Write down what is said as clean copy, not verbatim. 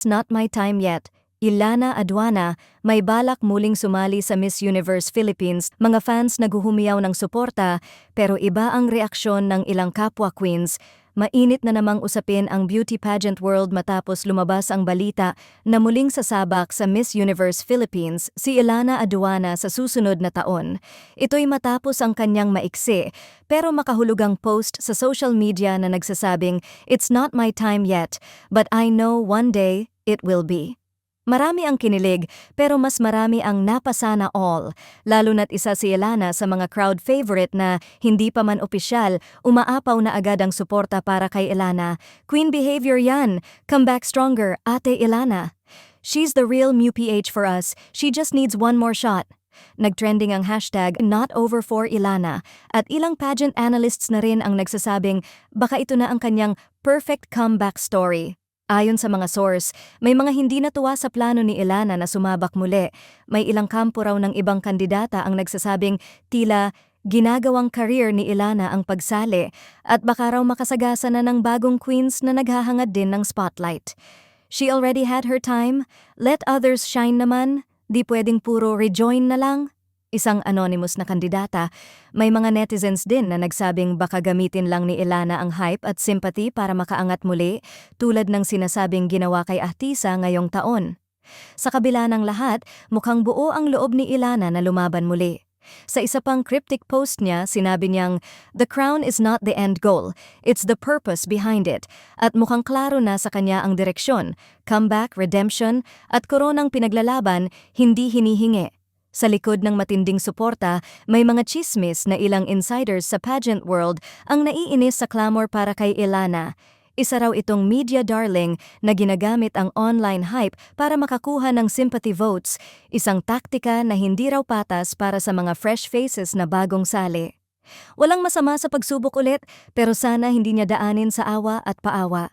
It's not my time yet. Ilana Aduana, may balak muling sumali sa Miss Universe Philippines, mga fans naghuhumiyaw ng suporta, pero iba ang reaksyon ng ilang kapwa queens. Mainit na namang usapin ang beauty pageant world matapos lumabas ang balita na muling sasabak sa Miss Universe Philippines si Ilana Aduana sa susunod na taon. Ito'y matapos ang kanyang maiksi, pero makahulugang post sa social media na nagsasabing, "It's not my time yet, but I know one day it will be." Marami ang kinilig, pero mas marami ang napasana all, lalo na't isa si Ilana sa mga crowd favorite na hindi pa man opisyal, umaapaw na agad ang suporta para kay Ilana. "Queen behavior yan! Come back stronger, Ate Ilana! She's the real MUPH for us, she just needs one more shot." Nagtrending ang hashtag #NotOverForIlana at ilang pageant analysts na rin ang nagsasabing baka ito na ang kanyang perfect comeback story. Ayon sa mga source, may mga hindi natuwa sa plano ni Ilana na sumabak muli. May ilang kampo raw ng ibang kandidata ang nagsasabing tila ginagawang career ni Ilana ang pagsali at baka raw makasagasa na ng bagong queens na naghahangad din ng spotlight. "She already had her time, let others shine naman, di pwedeng puro rejoin na lang." Isang anonymous na kandidata. May mga netizens din na nagsabing baka gamitin lang ni Ilana ang hype at sympathy para makaangat muli, tulad ng sinasabing ginawa kay Ahtisa ngayong taon. Sa kabila ng lahat, mukhang buo ang loob ni Ilana na lumaban muli. Sa isa pang cryptic post niya, sinabi niyang, "The crown is not the end goal, it's the purpose behind it." At mukhang klaro na sa kanya ang direksyon, comeback, redemption, at koronang pinaglalaban, hindi hinihingi. Sa likod ng matinding suporta, may mga chismis na ilang insiders sa pageant world ang naiinis sa clamor para kay Ilana. Isa raw itong media darling na ginagamit ang online hype para makakuha ng sympathy votes, isang taktika na hindi raw patas para sa mga fresh faces na bagong sali. Walang masama sa pagsubok ulit, pero sana hindi niya daanin sa awa at paawa.